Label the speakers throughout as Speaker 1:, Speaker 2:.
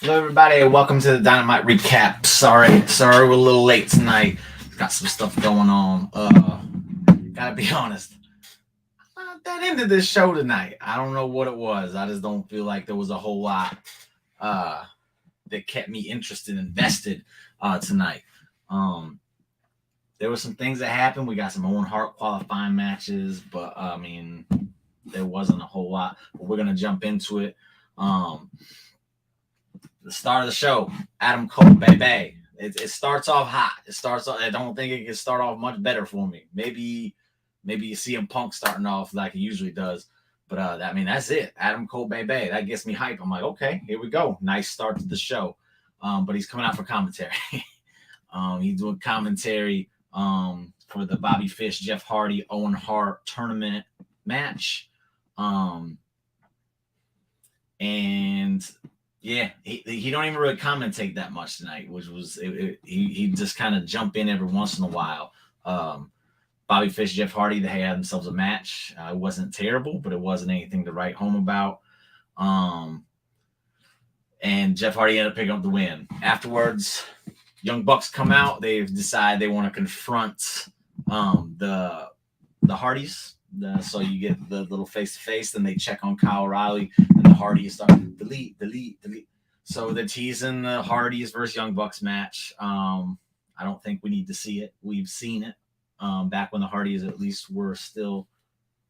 Speaker 1: Everybody, welcome to the Dynamite recap. Sorry, we're a little late tonight. Got some stuff going on. Gotta be honest, I'm not that into this show tonight. I don't know what it was. I just don't feel like there was a whole lot that kept me interested, invested tonight. There were some things that happened. We got some Owen Hart qualifying matches, but I mean, there wasn't a whole lot. But we're gonna jump into it. The start of the show, Adam Cole, baby. It starts off hot. I don't think it can start off much better for me. Maybe you see CM Punk starting off like he usually does. But I mean, that's it. Adam Cole, baby. That gets me hype. I'm like, okay, here we go. Nice start to the show. But he's coming out for commentary. He's doing commentary for the Bobby Fish, Jeff Hardy, Owen Hart tournament match. And yeah, he don't even really commentate that much tonight, which was he just kind of jump in every once in a while. Bobby Fish, Jeff Hardy, they had themselves a match. It wasn't terrible, but it wasn't anything to write home about. And Jeff Hardy ended up picking up the win. Afterwards, Young Bucks come out. They've decided they want to confront the Hardys. So you get the little face-to-face, then they check on Kyle O'Reilly, and the Hardys start delete. So they're teasing the Hardys versus Young Bucks match. I don't think we need to see it. We've seen it back when the Hardys at least were still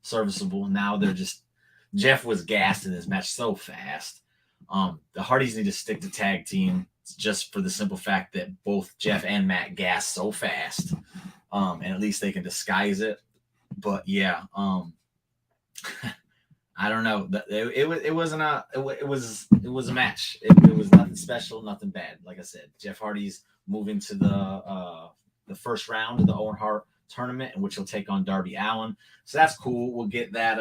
Speaker 1: serviceable. Now they're just – Jeff was gassed in this match so fast. The Hardys need to stick to tag team just for the simple fact that both Jeff and Matt gassed so fast. And at least they can disguise it. But yeah, I don't know. It was a match. It was nothing special, nothing bad. Like I said, Jeff Hardy's moving to the first round of the Owen Hart tournament, in which he'll take on Darby Allin. So that's cool. We'll get that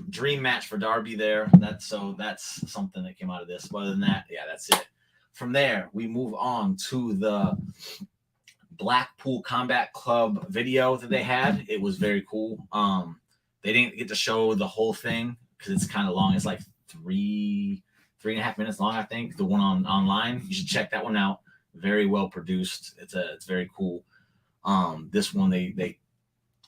Speaker 1: dream match for Darby there. That's something that came out of this. But other than that, yeah, that's it. From there, we move on to the Blackpool Combat Club video that they had. It was very cool. They didn't get to show the whole thing because it's kind of long. It's like three and a half minutes long, I think. The one online, you should check that one out. Very well produced. It's very cool. This one they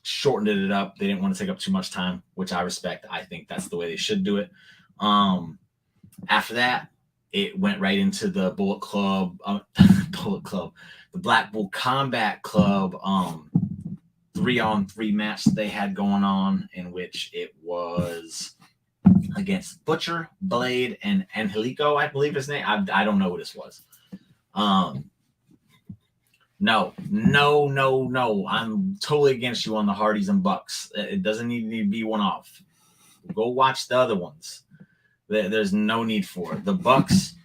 Speaker 1: shortened it up. They didn't want to take up too much time, which I respect. I think that's the way they should do it. After that, it went right into the Bullet Club, the Blackpool Combat Club 3-on-3 match that they had going on, in which it was against Butcher, Blade, and Angelico, I believe his name. I don't know who this was. No. I'm totally against you on the Hardys and Bucks. It doesn't need to be one off. Go watch the other ones. There's no need for it. The Bucks,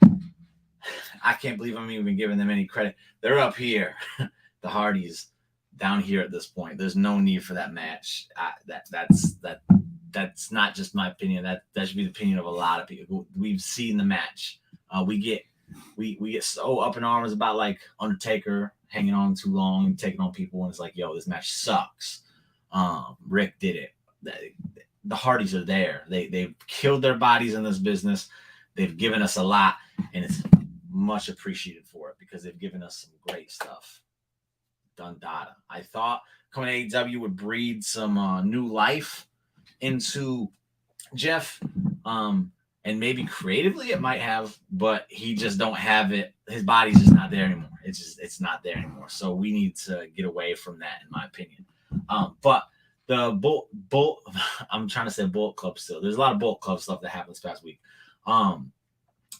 Speaker 1: I can't believe I'm even giving them any credit. They're up here. The Hardys down here at this point. There's no need for that match. That's not just my opinion. That should be the opinion of a lot of people. We've seen the match. We get so up in arms about like Undertaker hanging on too long and taking on people, and it's like, yo, this match sucks. Rick did it. The Hardys are there. They've killed their bodies in this business. They've given us a lot, and it's much appreciated for it because they've given us some great stuff. Done data. I thought coming to AEW would breathe some new life into Jeff, and maybe creatively it might have, but he just don't have it. His body's just not there anymore. It's not there anymore. So we need to get away from that, in my opinion. But the Bullet, I'm trying to say Bullet Club still. There's a lot of Bullet Club stuff that happened this past week.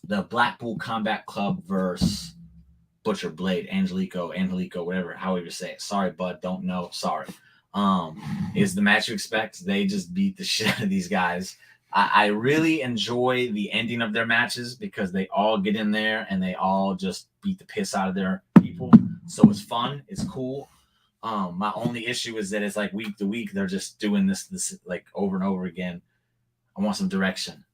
Speaker 1: The Blackpool Combat Club versus Butcher, Blade, Angelico, whatever, however you say it. Sorry, bud, don't know. Sorry. Is the match you expect? They just beat the shit out of these guys. I really enjoy the ending of their matches because they all get in there and they all just beat the piss out of their people. So it's fun. It's cool. My only issue is that it's like week to week they're just doing this like over and over again. I want some direction.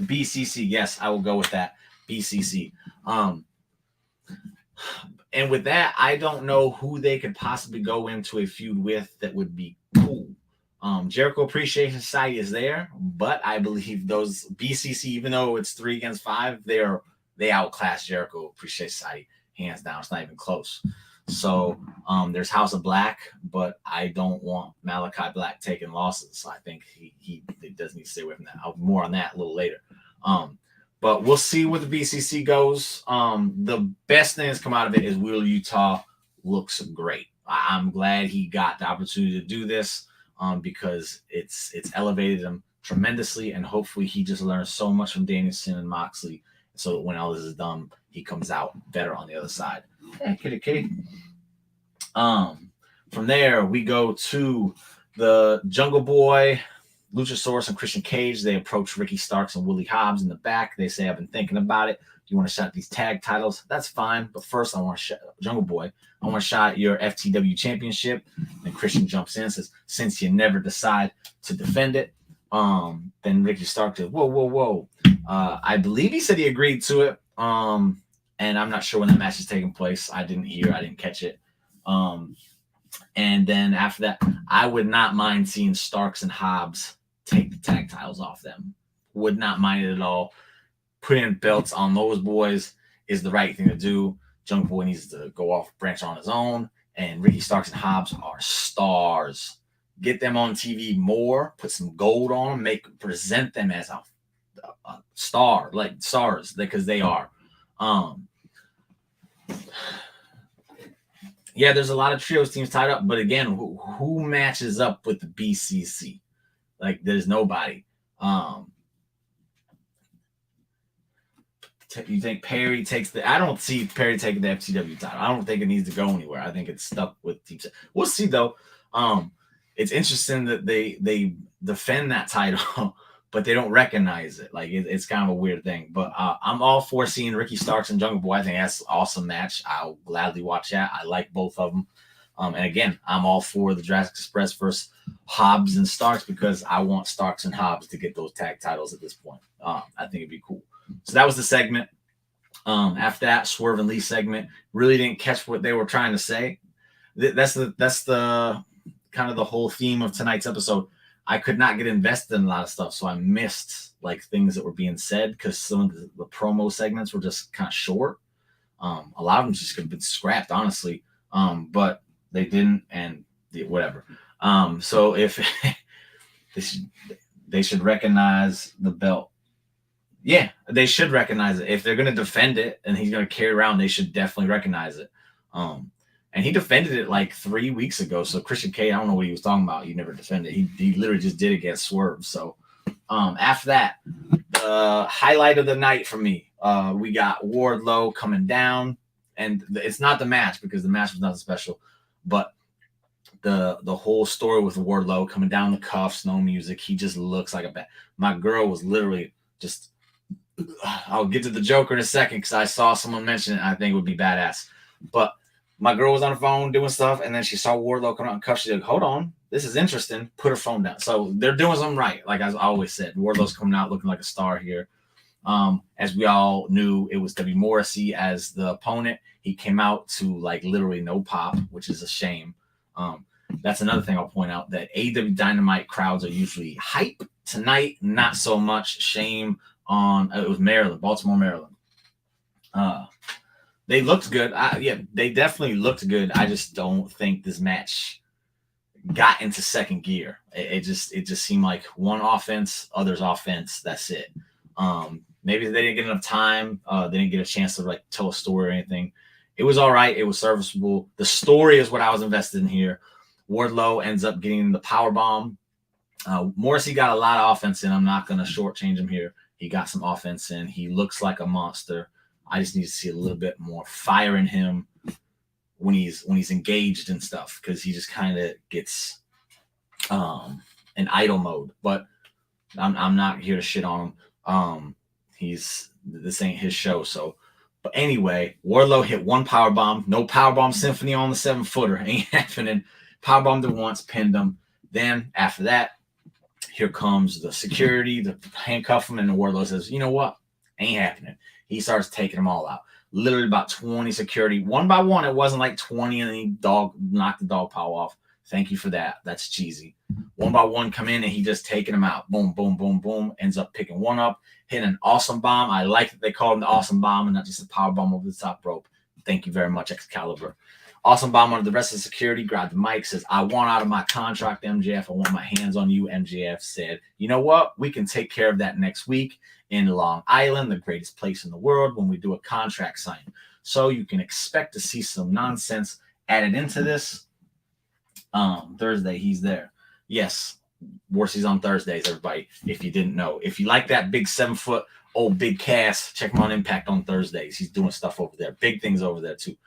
Speaker 1: BCC, yes, I will go with that. BCC. And with that, I don't know who they could possibly go into a feud with that would be cool. Jericho Appreciation Society is there, but I believe those BCC, even though it's 3 against 5, they outclass Jericho Appreciation Society hands down. It's not even close. So there's House of Black, but I don't want Malachi Black taking losses. So I think he does need to stay away from that. I'll more on that a little later. But we'll see where the BCC goes. The best thing that's come out of it is Wheeler Utah looks great. I'm glad he got the opportunity to do this because it's elevated him tremendously, and hopefully he just learns so much from Danielson and Moxley, so that when all this is done, he comes out better on the other side. Hey, kitty. From there, we go to the Jungle Boy, Luchasaurus, and Christian Cage. They approach Ricky Starks and Willie Hobbs in the back. They say, I've been thinking about it. You want to shot these tag titles? That's fine. But first, I want to shot Jungle Boy. I want to shot your FTW championship. And Christian jumps in and says, since you never decide to defend it. Then Ricky Starks says, whoa. I believe he said he agreed to it. And I'm not sure when that match is taking place. I didn't catch it. And then after that, I would not mind seeing Starks and Hobbs take the tag titles off them. Would not mind it at all. Putting belts on those boys is the right thing to do. Jungle Boy needs to go off, branch on his own. And Ricky Starks and Hobbs are stars. Get them on TV more. Put some gold on them. Present them as a star, like stars, because they are. Yeah, there's a lot of trios teams tied up, but again, who matches up with the BCC? Like, there's nobody. You think Perry takes the? I don't see Perry taking the FTW title. I don't think it needs to go anywhere. I think it's stuck with Team. We'll see though. It's interesting that they defend that title, but they don't recognize it. Like it's kind of a weird thing. But I'm all for seeing Ricky Starks and Jungle Boy. I think that's an awesome match. I'll gladly watch that. I like both of them. And again, I'm all for the Jurassic Express versus Hobbs and Starks because I want Starks and Hobbs to get those tag titles at this point. I think it'd be cool. So that was the segment. After that, Swerve and Lee segment. Really didn't catch what they were trying to say. That's the kind of the whole theme of tonight's episode. I could not get invested in a lot of stuff, so I missed like things that were being said because some of the promo segments were just kind of short. A lot of them just could have been scrapped, honestly. But they didn't, and whatever. So if they should recognize the belt. Yeah, they should recognize it. If they're going to defend it and he's going to carry around, they should definitely recognize it. And he defended it like 3 weeks ago. So Christian Cage, I don't know what he was talking about. He never defended it. He literally just did it against Swerve. So after that, the highlight of the night for me, we got Wardlow coming down. And it's not the match because the match was nothing special. But the whole story with Wardlow coming down the cuffs, no music. He just looks like a bad. My girl was literally just. I'll get to the Joker in a second because I saw someone mention it. I think it would be badass. But my girl was on the phone doing stuff, and then she saw Wardlow come out in cuffs. She's like, hold on, this is interesting. Put her phone down. So they're doing something right. Like I always said, Wardlow's coming out looking like a star here. As we all knew, it was W. Morrissey as the opponent. He came out to like literally no pop, which is a shame. That's another thing I'll point out, that AEW Dynamite crowds are usually hype. Tonight, not so much. Shame on it was Maryland, Baltimore, Maryland. They looked good. They definitely looked good. I just don't think this match got into second gear. It just seemed like one offense, others offense. That's it. Maybe they didn't get enough time. They didn't get a chance to like tell a story or anything. It was all right. It was serviceable. The story is what I was invested in here. Wardlow ends up getting the power bomb. Morrissey got a lot of offense in. I'm not going to shortchange him here. He got some offense in. He looks like a monster. I just need to see a little bit more fire in him when he's engaged and stuff, because he just kind of gets in idle mode. But I'm not here to shit on him. This ain't his show. So, but anyway, Wardlow hit one power bomb. No power bomb symphony on the 7-footer. Ain't happening. Power bombed him once, pinned him. Then after that, here comes the security, the handcuff him, and the Wardlow says, "You know what? Ain't happening." He starts taking them all out. Literally about 20 security, one by one. It wasn't like 20 and he knocked the dog paw off. Thank you for that. That's cheesy. One by one come in and he just taking them out. Boom, boom, boom, boom. Ends up picking one up, hitting an awesome bomb. I like that they called him the awesome bomb and not just a power bomb over the top rope. Thank you very much, Excalibur. Awesome bomb under the rest of the security. Grabbed the mic, says, "I want out of my contract, MJF. I want my hands on you." MJF said, "You know what? We can take care of that next week in Long Island, the greatest place in the world, when we do a contract signing. So you can expect to see some nonsense added into this. Thursday, he's there." Yes, Warsy's on Thursdays, everybody, if you didn't know. If you like that big 7-foot old big Cass, check him on Impact on Thursdays. He's doing stuff over there. Big things over there, too.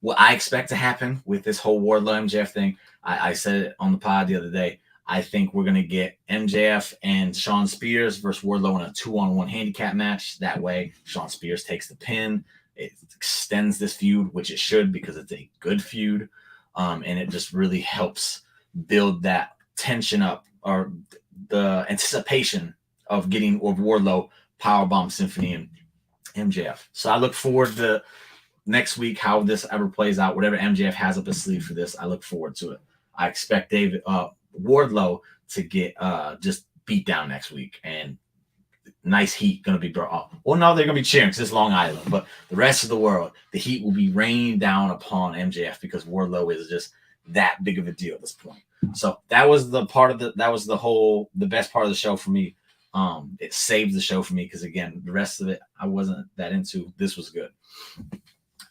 Speaker 1: What I expect to happen with this whole Wardlow MJF thing, I said it on the pod the other day. I think we're going to get MJF and Shawn Spears versus Wardlow in a 2-on-1 handicap match. That way, Shawn Spears takes the pin. It extends this feud, which it should because it's a good feud. And it just really helps build that tension up or the anticipation of getting Wardlow Powerbomb Symphony and MJF. So I look forward to next week, how this ever plays out, whatever MJF has up his sleeve for this, I look forward to it. I expect Wardlow to get just beat down next week, and nice heat going to be brought up. Well, no, they're going to be cheering because it's Long Island, but the rest of the world, the heat will be rained down upon MJF because Wardlow is just that big of a deal at this point. So that was the best part of the show for me. It saved the show for me because, again, the rest of it I wasn't that into. This was good.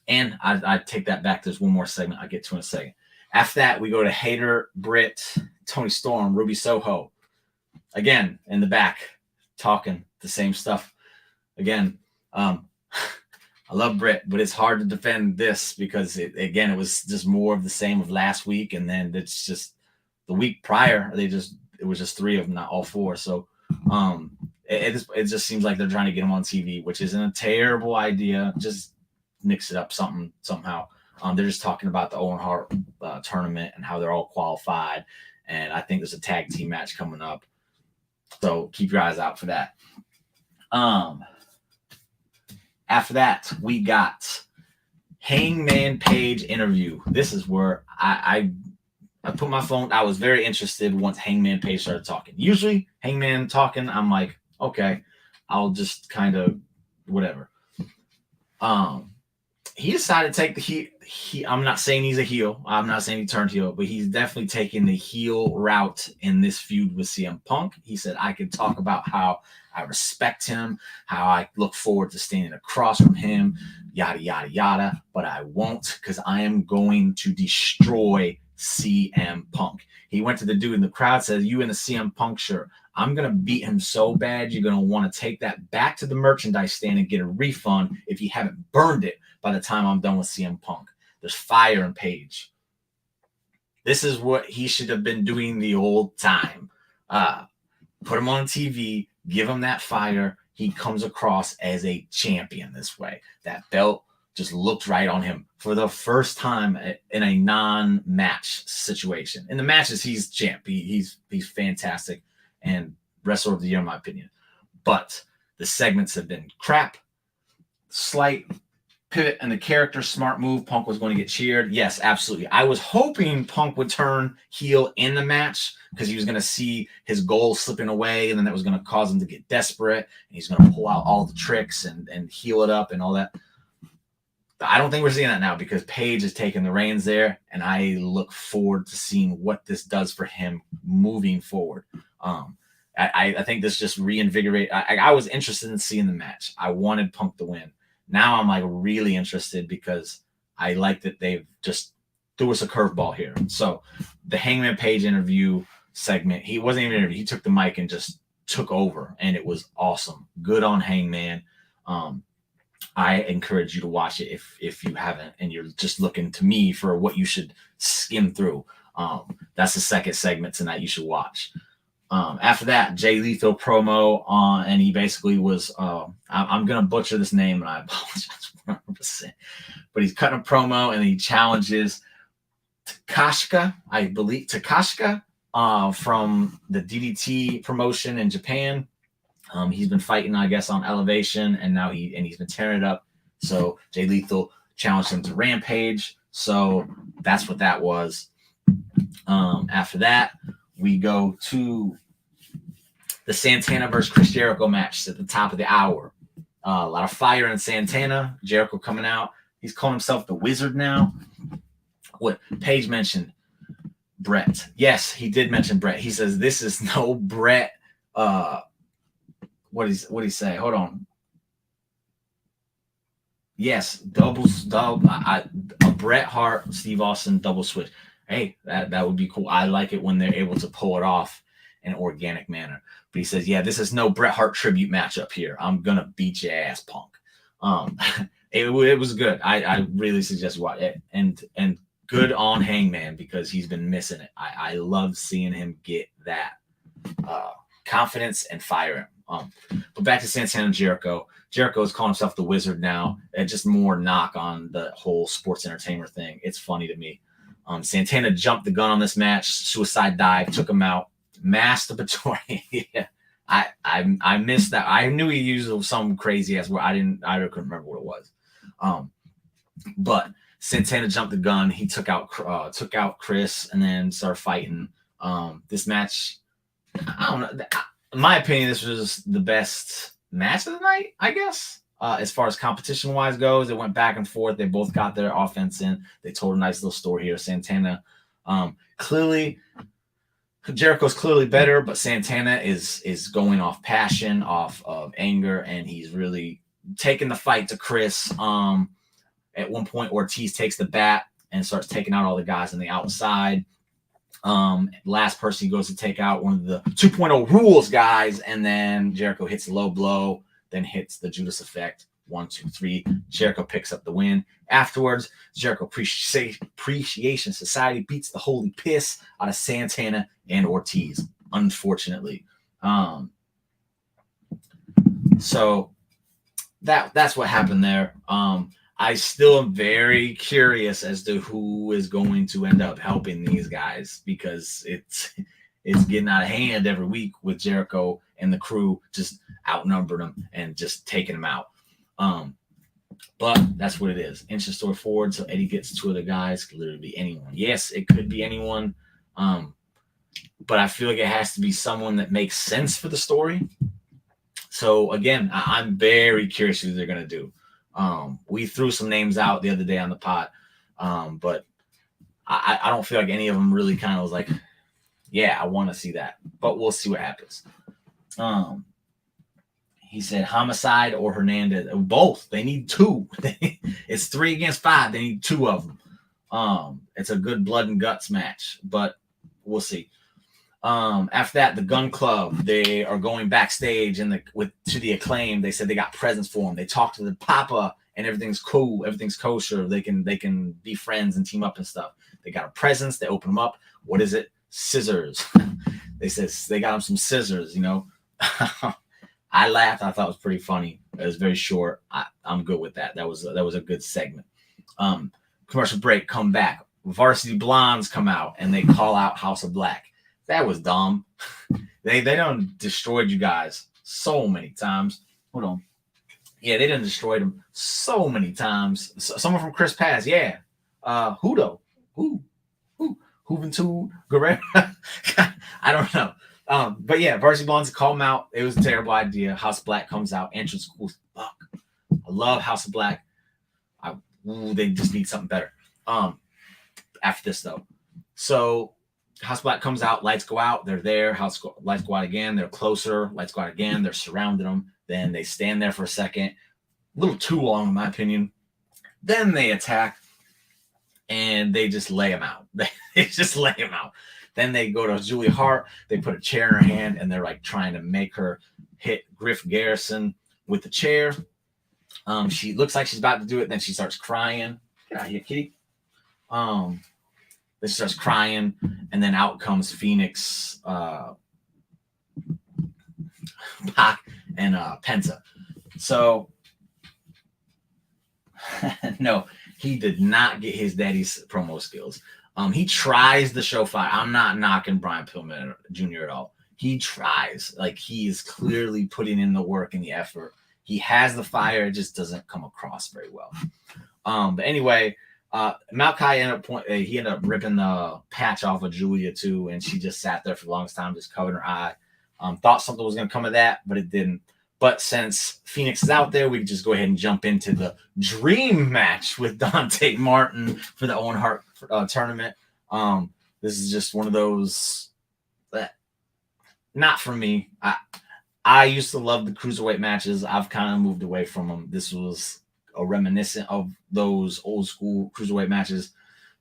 Speaker 1: And I take that back. There's one more segment I'll get to in a second. After that, we go to Hayter, Britt, Tony Storm, Ruby Soho. Again, in the back, talking the same stuff. Again, I love Britt, but it's hard to defend this because, it was just more of the same of last week. And then it's just the week prior, it was just 3 of them, not all 4. So it just seems like they're trying to get them on TV, which isn't a terrible idea. Just mix it up somehow. They're just talking about the Owen Hart tournament and how they're all qualified. And I think there's a tag team match coming up. So keep your eyes out for that. After that, we got Hangman Page interview. This is where I put my phone. I was very interested once Hangman Page started talking. Usually Hangman talking, I'm like, okay, I'll just kind of whatever. He decided to take the heat. I'm not saying he's a heel. I'm not saying he turned heel, but he's definitely taking the heel route in this feud with CM Punk. He said, "I can talk about how I respect him, how I look forward to standing across from him, yada, yada, yada, but I won't because I am going to destroy CM Punk." He went to the dude in the crowd, said, "You in the CM Punk shirt. I'm going to beat him so bad, you're going to want to take that back to the merchandise stand and get a refund if you haven't burned it by the time I'm done with CM Punk." There's fire in Page. This is what he should have been doing the old time. Put him on TV, give him that fire. He comes across as a champion this way. That belt just looked right on him for the first time in a non-match situation. In the matches, he's champ. He's fantastic and wrestler of the year, in my opinion. But the segments have been crap. Slight pivot and the character, smart move. Punk was going to get cheered. Yes, absolutely. I was hoping Punk would turn heel in the match because he was going to see his goal slipping away, and then that was going to cause him to get desperate, and he's going to pull out all the tricks and heal it up and all that. I don't think we're seeing that now because Page is taking the reins there, and I look forward to seeing what this does for him moving forward. I think this just reinvigorate. I was interested in seeing the match. I wanted Punk to win. Now I'm like really interested because I like that they've just threw us a curveball here. So the Hangman Page interview segment, he wasn't even interviewed. He took the mic and just took over, and it was awesome. Good on Hangman. I encourage you to watch it if you haven't, and you're just looking to me for what you should skim through. That's the second segment tonight you should watch. After that, Jay Lethal promo on, and he basically was, I'm going to butcher this name and I apologize 100%, but he's cutting a promo and he challenges Takashka, I believe, from the DDT promotion in Japan. He's been fighting, I guess, on Elevation, and now he's been tearing it up. So Jay Lethal challenged him to Rampage. So that's what that was. After that, we go to the Santana versus Chris Jericho match at the top of the hour. A lot of fire in Santana. Jericho coming out. He's calling himself the Wizard now. What Paige mentioned, Brett. Yes, he did mention Brett. He says this is no Brett. What did he say? Hold on. Yes, a Bret Hart, Steve Austin double switch. Hey, that would be cool. I like it when they're able to pull it off in an organic manner. But he says, yeah, this is no Bret Hart tribute matchup here. I'm gonna beat your ass, Punk. It was good. I really suggest watch it. And good on Hangman because he's been missing it. I love seeing him get that confidence and fire him. But back to Santana and Jericho. Jericho is calling himself the Wizard now. And just more knock on the whole sports entertainer thing. It's funny to me. Santana jumped the gun on this match, suicide dive, took him out, masturbatory. Yeah. I missed that. I knew he used some crazy ass word. I couldn't remember what it was. But Santana jumped the gun. He took out Chris and then started fighting. This match, I don't know. In my opinion, this was the best match of the night, I guess. As far as competition wise goes, it went back and forth. They both got their offense in. They told a nice little story here. Santana, clearly, Jericho's clearly better, but Santana is going off passion, off of anger, and he's really taking the fight to Chris. At one point, Ortiz takes the bat and starts taking out all the guys on the outside. Last person he goes to take out one of the 2.0 rules guys, and then Jericho hits a low blow, then hits the Judas effect. 1, 2, 3. Jericho picks up the win. Afterwards, Jericho Appreciation Society beats the holy piss out of Santana and Ortiz, unfortunately. So that's what happened there. I still am very curious as to who is going to end up helping these guys because it's getting out of hand every week with Jericho and the crew just outnumbering them and just taking them out. But that's what it is. Inches story forward, so Eddie gets 2 of the guys. Could literally be anyone. Yes, it could be anyone. But I feel like it has to be someone that makes sense for the story. So again, I'm very curious who they're gonna do. We threw some names out the other day on the pod, but I don't feel like any of them really kind of was like, yeah, I want to see that. But we'll see what happens. He said Homicide or Hernandez. Both. They need 2. It's 3 against 5. They need 2 of them. It's a good blood and guts match, but we'll see. After that, the Gun Club, they are going backstage to the Acclaim. They said they got presents for him. They talked to the Papa and everything's cool. Everything's kosher. They can be friends and team up and stuff. They got a presents. They open them up. What is it? Scissors. They said they got him some scissors, you know. I laughed. I thought it was pretty funny. It was very short. I'm good with that. That was a good segment. Commercial break, come back. Varsity Blondes come out and they call out House of Black. That was dumb. They done destroyed you guys so many times. Hold on. Yeah, they done destroyed them so many times. Someone from Chris Pass, yeah. Who though? Who? Juventud Guerrero? I don't know. But yeah, Varsity Blondes call them out. It was a terrible idea. House of Black comes out. Entrance cool as fuck. I love House of Black. They just need something better. After this though, so House of Black comes out. Lights go out. They're there. Lights go out again. They're closer. Lights go out again. They're surrounding them. Then they stand there for a second. A little too long, in my opinion. Then they attack, and they just lay him out. They just lay him out. Then they go to Julia Hart. They put a chair in her hand, and they're like trying to make her hit Griff Garrison with the chair. She looks like she's about to do it. Then she starts crying. Get out of here, kitty. Then she starts crying, and then out comes Phoenix, Pac, and Penta. So no, he did not get his daddy's promo skills. He tries to show fire. I'm not knocking Brian Pillman Jr. at all. He tries. Like, he is clearly putting in the work and the effort. He has the fire. It just doesn't come across very well. But anyway, Malachi ended up ripping the patch off of Julia too, and she just sat there for the longest time, just covering her eye. Thought something was going to come of that, but it didn't. But since Phoenix is out there, we can just go ahead and jump into the dream match with Dante Martin for the Owen Hart tournament. This is just one of those that, not for me. I used to love the cruiserweight matches. I've kind of moved away from them. This was a reminiscent of those old school cruiserweight matches.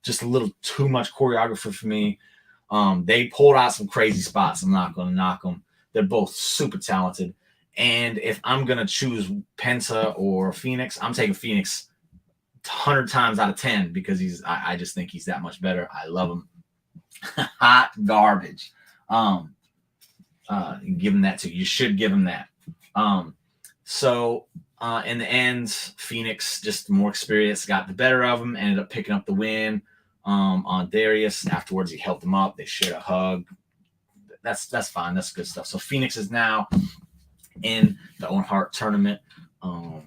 Speaker 1: Just a little too much choreography for me. They pulled out some crazy spots. I'm not going to knock them. They're both super talented. And if I'm going to choose Penta or Phoenix, I'm taking Phoenix 100 times out of 10 because I just think he's that much better. I love him. Hot garbage. Give him that too. You should give him that. So in the end, Phoenix, just more experience, got the better of him, ended up picking up the win on Darius. Afterwards, he helped him up. They shared a hug. That's fine. That's good stuff. So Phoenix is now in the Owen Hart tournament. So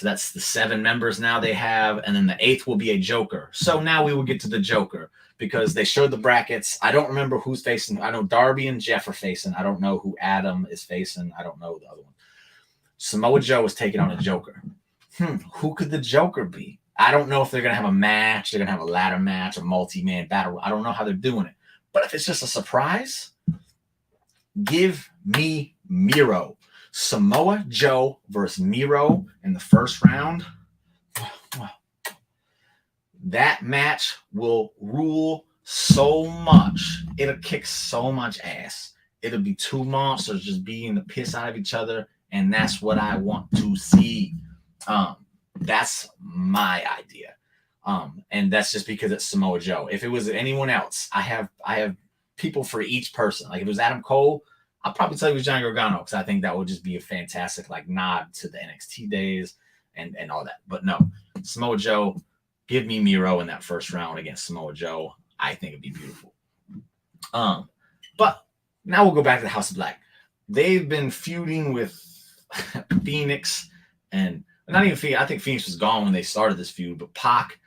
Speaker 1: that's the 7 members now they have, and then the 8th will be a Joker. So now we will get to the Joker because they showed the brackets. I don't remember who's facing. I know Darby and Jeff are facing. I don't know who Adam is facing. I don't know the other one. Samoa Joe is taking on a Joker. Who could the Joker be? I don't know if they're going to have a match. They're going to have a ladder match, a multi-man battle. I don't know how they're doing it. But if it's just a surprise, give me Miro. Samoa Joe versus Miro in the first round. That match will rule so much. It'll kick so much ass. It'll be 2 monsters just beating the piss out of each other, and that's what I want to see. That's my idea. And that's just because it's Samoa Joe. If it was anyone else, I have people for each person. Like if it was Adam Cole, I'll probably tell you it was Johnny Gargano because I think that would just be a fantastic nod to the NXT days and all that. But no, Samoa Joe, give me Miro in that first round against Samoa Joe. I think it'd be beautiful. But now we'll go back to the House of Black. They've been feuding with Phoenix and not even Phoenix. I think Phoenix was gone when they started this feud, but Pac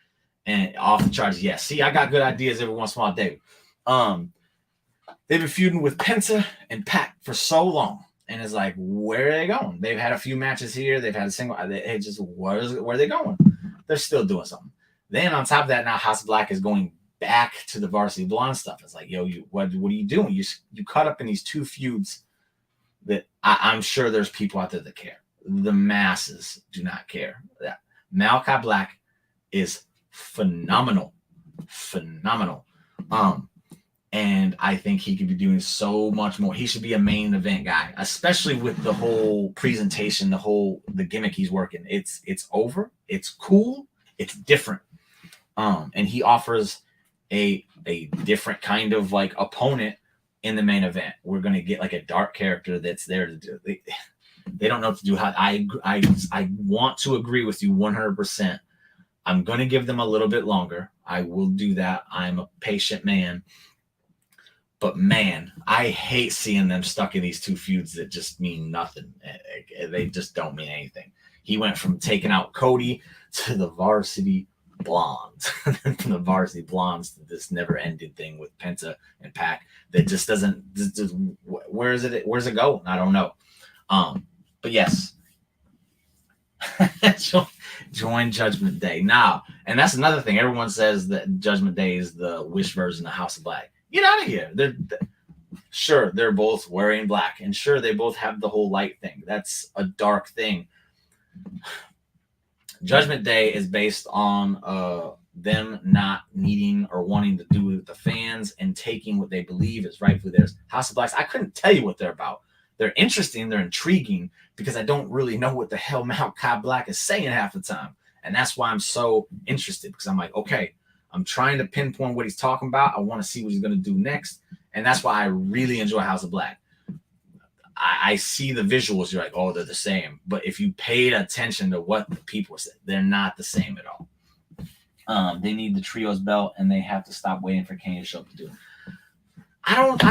Speaker 1: and off the charts. Yes, see, I got good ideas every once in a while, David. They've been feuding with Penta and Pac for so long. And it's like, where are they going? They've had a few matches here. They've had a single. It just, where are they going? They're still doing something. Then on top of that, now House of Black is going back to the Varsity Blonde stuff. It's like, yo, what are you doing? You caught up in these 2 feuds that I'm sure there's people out there that care. The masses do not care. That Malachi Black is phenomenal. And I think he could be doing so much more. He should be a main event guy, especially with the whole presentation, the gimmick he's working. It's over. It's cool. It's different. And he offers a different kind of opponent in the main event. We're going to get a dark character that's there to do. They don't know what to do. I want to agree with you 100%. I'm going to give them a little bit longer. I will do that. I'm a patient man. But man, I hate seeing them stuck in these 2 feuds that just mean nothing. They just don't mean anything. He went from taking out Cody to the Varsity Blondes, from the Varsity Blondes to this never-ending thing with Penta and Pac that just doesn't. Where's it going? I don't know. But yes, join Judgment Day now. And that's another thing. Everyone says that Judgment Day is the Wish version of House of Black. Get out of here. They're both wearing black, and sure, they both have the whole light thing. That's a dark thing. Judgment Day is based on them not needing or wanting to do with the fans and taking what they believe is rightfully theirs. House of Blacks, I couldn't tell you what they're about. They're interesting, they're intriguing, because I don't really know what the hell Malachi Black is saying half the time. And that's why I'm so interested, because I'm like, okay, I'm trying to pinpoint what he's talking about. I want to see what he's going to do next. And that's why I really enjoy House of Black. I see the visuals. You're like, oh, they're the same. But if you paid attention to what the people said, they're not the same at all. They need the trios belt, and they have to stop waiting for Kenny to show up to do it. I don't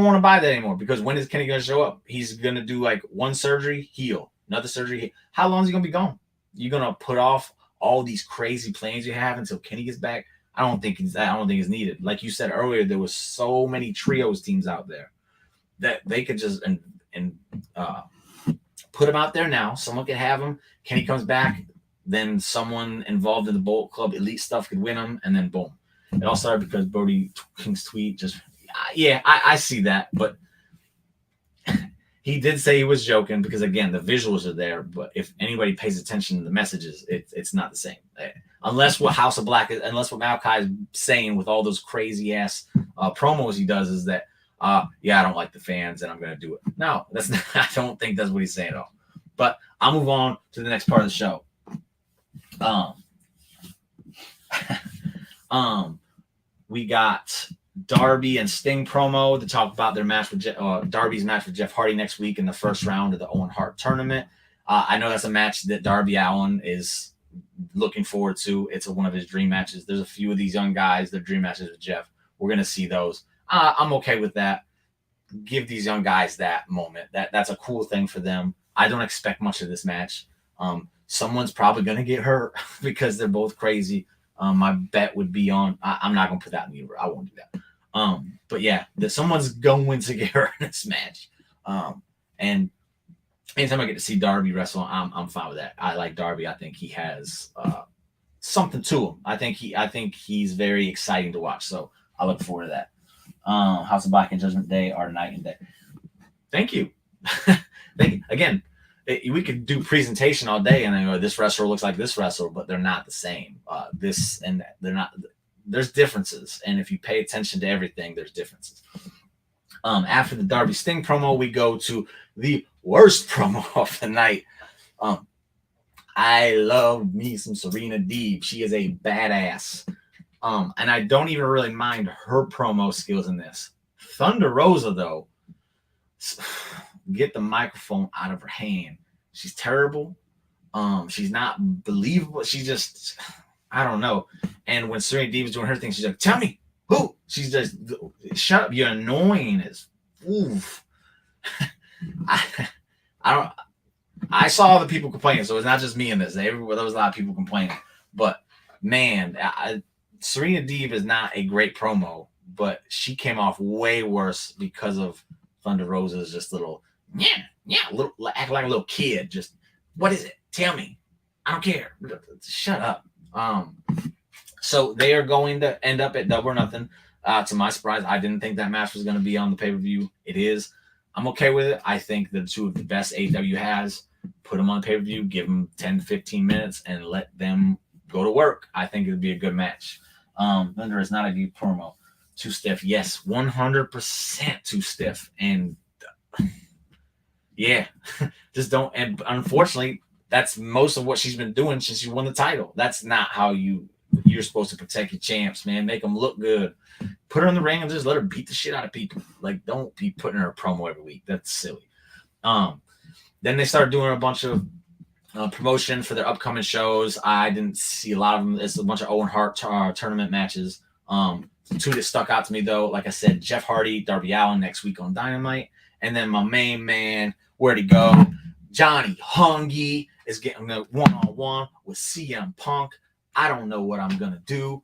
Speaker 1: want to buy that anymore, because when is Kenny going to show up? He's going to do like one surgery, heal, another surgery, heal. How long is he going to be gone? You're going to put off all these crazy plans you have until Kenny gets back? I don't think it's needed. Like you said earlier, there was so many trios teams out there that they could just put them out there now. Someone could have them. Kenny comes back, then someone involved in the Bullet Club elite stuff could win them, and then boom. It all started because Brody King's tweet just, yeah, I see that, but he did say he was joking, because again, the visuals are there, but if anybody pays attention to the messages, it's not the same. Unless what House of Black is, unless what Malachi is saying with all those crazy ass promos he does is that, yeah, I don't like the fans and I'm going to do it. No, that's not, I don't think that's what he's saying at all. But I'll move on to the next part of the show. We got Darby and Sting promo to talk about their match with Darby's match with Jeff Hardy next week in the first round of the Owen Hart tournament. I know that's a match that Darby Allin is looking forward to. It's one of his dream matches. There's a few of these young guys, their dream matches with Jeff. We're going to see those. I'm okay with that. Give these young guys that moment. That's a cool thing for them. I don't expect much of this match. Someone's probably going to get hurt because they're both crazy. My bet would be on, I'm not going to put that in the order. I won't do that. But yeah, someone's going to get hurt in this match. And anytime I get to see Darby wrestle, I'm fine with that. I like Darby. I think he has something to him. I think he's very exciting to watch. So I look forward to that. House of Black and Judgment Day are night and day. Thank you. Thank you. Again, we could do presentation all day and this wrestler looks like this wrestler, but they're not the same. This and that, they're not. There's differences, and if you pay attention to everything, there's differences. After the Darby Sting promo, we go to the worst promo of the night. I love me some Serena Deeb. She is a badass. And I don't even really mind her promo skills in this. Thunder Rosa, though, get the microphone out of her hand. She's terrible. She's not believable. She's just, I don't know. And when Serena Deeb was doing her thing, she's like, tell me who. She's just, shut up. You're annoying as, oof. I saw the people complaining, so it's not just me in this. There was a lot of people complaining. But, man, Serena Deeb is not a great promo, but she came off way worse because of Thunder Rosa's just little, act like a little kid. Just, what is it? Tell me. I don't care. Shut up. So they are going to end up at Double or Nothing. To my surprise, I didn't think that match was going to be on the pay-per-view. It is. I'm okay with it. I think the two of the best AEW has. Put them on the pay-per-view, give them 10 to 15 minutes, and let them go to work. I think it would be a good match. Thunder is not a deep promo. Too stiff. Yes, 100% too stiff. And yeah, just don't. And unfortunately, that's most of what she's been doing since you won the title. That's not how you're supposed to protect your champs, man. Make them look good. Put her in the ring and just let her beat the shit out of people. Like, don't be putting her a promo every week. That's silly. Then they started doing a bunch of promotion for their upcoming shows. I didn't see a lot of them. It's a bunch of Owen Hart tournament matches. Two that stuck out to me, though, like I said, Jeff Hardy, Darby Allin next week on Dynamite. And then my main man, where'd he go? Johnny Hungy is getting a one-on-one with CM Punk. I don't know what I'm going to do.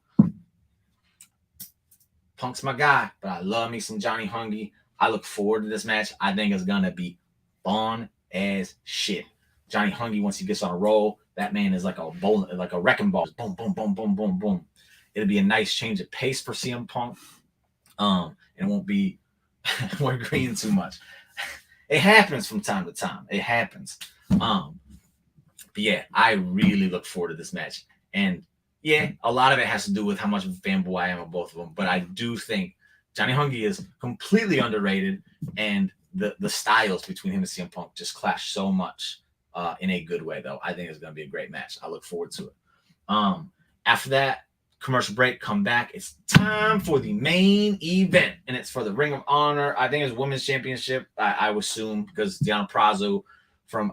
Speaker 1: Punk's my guy, but I love me some Johnny Hungy. I look forward to this match. I think it's going to be fun as shit. Johnny Hungy, once he gets on a roll, that man is like a wrecking ball. Boom, boom, boom, boom, boom, boom. It'll be a nice change of pace for CM Punk. And it won't be we're agreeing too much. It happens from time to time. It happens. But yeah, I really look forward to this match. And yeah, a lot of it has to do with how much of a fanboy I am of both of them. But I do think Johnny Hungy is completely underrated, and the styles between him and CM Punk just clash so much in a good way, though. I think it's going to be a great match. I look forward to it. After that, commercial break, come back. It's time for the main event, and it's for the Ring of Honor. I think it's Women's Championship. I would assume because Deonna Purrazzo from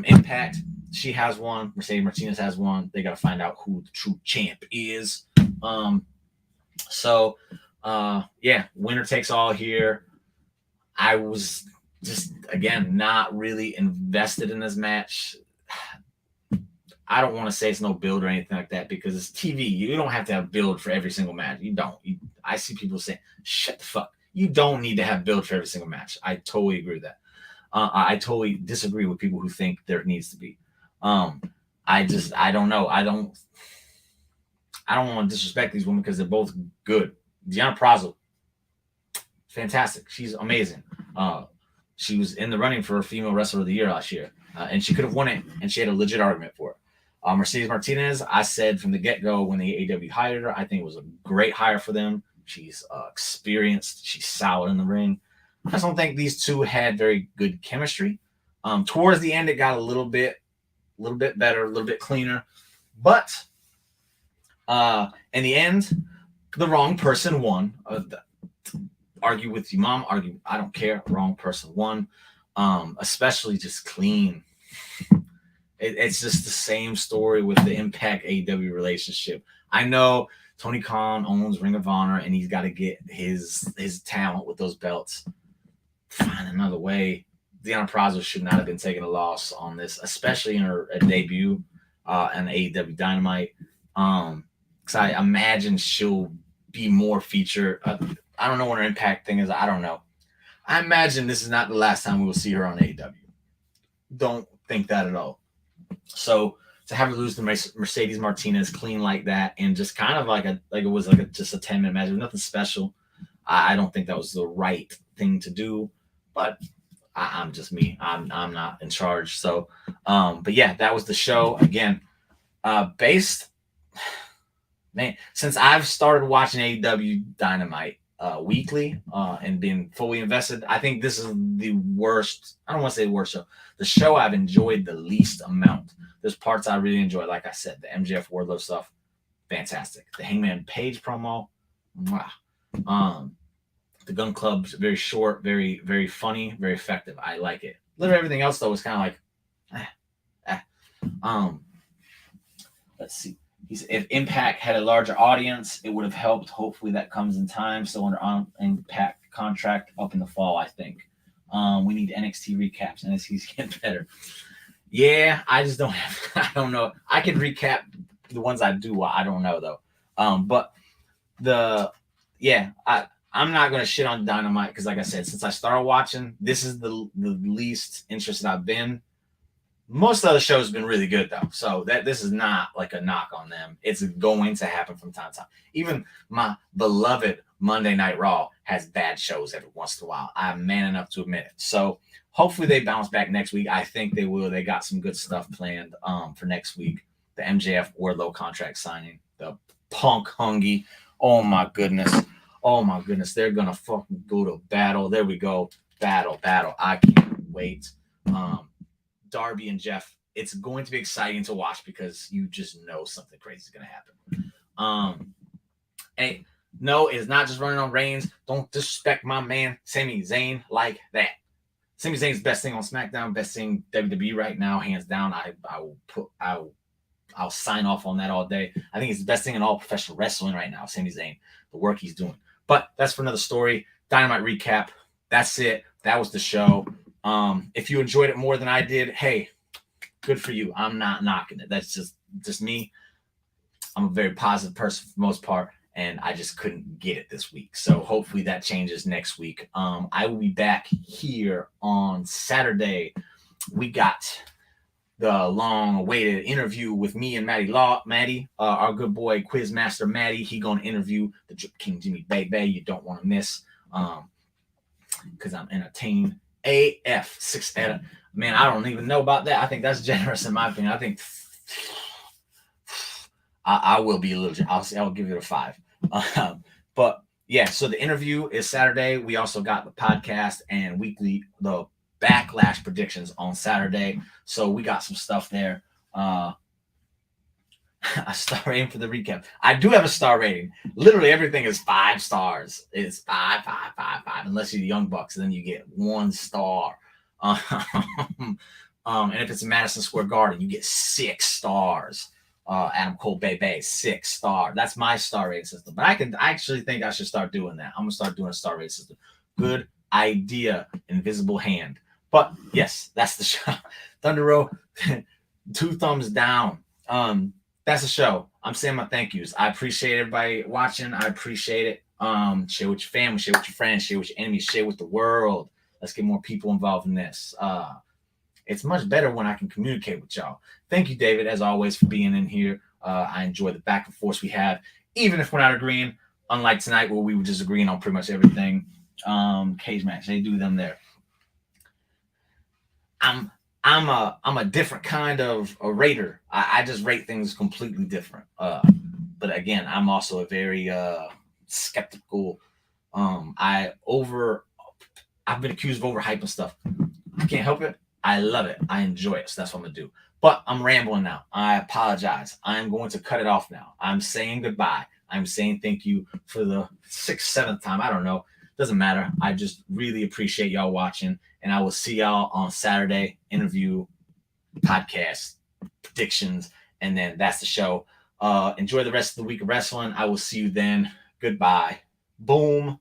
Speaker 1: Impact, she has one. Mercedes Martinez has one. They got to find out who the true champ is. Winner takes all here. I was just, again, not really invested in this match. I don't want to say it's no build or anything like that because it's TV. You don't have to have build for every single match. You don't. I see people saying, shut the fuck. You don't need to have build for every single match. I totally agree with that. I totally disagree with people who think there needs to be. I don't know. I don't want to disrespect these women because they're both good. Deonna Purrazzo, fantastic. She's amazing. She was in the running for Female Wrestler of the Year last year, and she could have won it, and she had a legit argument for it. Mercedes Martinez, I said from the get-go when the AEW hired her, I think it was a great hire for them. She's experienced. She's solid in the ring. I just don't think these two had very good chemistry. Towards the end, it got a little bit better, a little bit cleaner. But in the end, the wrong person won. Argue with your mom, argue, I don't care. Wrong person won. Especially just clean. It's just the same story with the Impact AEW relationship. I know Tony Khan owns Ring of Honor and he's got to get his talent with those belts. Find another way. Deonna Purrazzo should not have been taking a loss on this, especially in her debut on AEW Dynamite. Because I imagine she'll be more featured. I don't know what her Impact thing is. I don't know. I imagine this is not the last time we will see her on AEW. Don't think that at all. So to have her lose to Mercedes Martinez clean like that and just kind of like it was just a 10-minute match, nothing special. I don't think that was the right thing to do, but I'm just me. I'm not in charge. So, but yeah, that was the show again. Since I've started watching AEW Dynamite weekly and been fully invested, I think this is the worst. I don't want to say the worst show. The show I've enjoyed the least amount. There's parts I really enjoy. Like I said, the MJF Wardlow stuff, fantastic. The Hangman Page promo, the Gun Club, very short, very, very funny, very effective. I like it. Literally everything else though was kind of like, let's see. If Impact had a larger audience, it would have helped. Hopefully that comes in time. So under Impact contract up in the fall, I think. We need NXT recaps. NXT's getting better. Yeah, I just don't have. I don't know. I can recap the ones I do. I don't know though. I'm not gonna shit on Dynamite because, like I said, since I started watching, this is the least interested I've been. Most of the shows have been really good though, so that this is not like a knock on them. It's going to happen from time to time. Even my beloved Monday Night Raw has bad shows every once in a while. I'm man enough to admit it. So hopefully they bounce back next week. I think they will. They got some good stuff planned for next week. The MJF Wardlow contract signing, the Punk Hungy. Oh my goodness. They're gonna fucking go to battle. There we go. Battle. I can't wait. Darby and Jeff, it's going to be exciting to watch because you just know something crazy is going to happen. Hey, no, it's not just running on Reigns. Don't disrespect my man, Sami Zayn, like that. Sami Zayn's best thing on SmackDown, best thing WWE right now, hands down. I'll sign off on that all day. I think it's the best thing in all professional wrestling right now, Sami Zayn, the work he's doing. But that's for another story. Dynamite recap. That's it. That was the show. If you enjoyed it more than I did, hey, good for you. I'm not knocking it. That's just me. I'm a very positive person for the most part, and I just couldn't get it this week. So hopefully that changes next week. I will be back here on Saturday. We got the long-awaited interview with me and Maddie, our good boy Quizmaster Maddie. He gonna interview the King Jimmy Bay. You don't want to miss, because I'm entertained. AF 6 out of, man, I don't even know about that. I think that's generous in my opinion. I think I will be a little. I'll give it a 5. But yeah, so the interview is Saturday. We also got the podcast and the Backlash predictions on Saturday. So we got some stuff there. A star rating for the recap. I do have a star rating. Literally everything is 5 stars. It's 5, 5, 5, 5. Unless you're the Young Bucks, then you get 1 star. And if it's in Madison Square Garden, you get 6 stars. Adam Cole Bay, 6 star. That's my star rating system. But I actually think I should start doing that. I'm gonna start doing a star rating system. Good idea, invisible hand. But yes, that's the show. Thunder Row, 2 thumbs down. That's the show. I'm saying my thank yous. I appreciate everybody watching. I appreciate it. Share with your family, share with your friends, share with your enemies, share with the world. Let's get more people involved in this. It's much better when I can communicate with y'all. Thank you, David, as always, for being in here. I enjoy the back and forth we have, even if we're not agreeing. Unlike tonight, where we were just agreeing on pretty much everything. Cage match, they do them there. I'm a different kind of a rater. I just rate things completely different. But again, I'm also a very skeptical. I've been accused of overhyping stuff. I can't help it. I love it. I enjoy it. So that's what I'm gonna do. But I'm rambling now. I apologize. I'm going to cut it off now. I'm saying goodbye. I'm saying thank you for the 6th, 7th time. I don't know. Doesn't matter. I just really appreciate y'all watching. And I will see y'all on Saturday. Interview, podcast, predictions, and then that's the show. Enjoy the rest of the week of wrestling. I will see you then. Goodbye. Boom.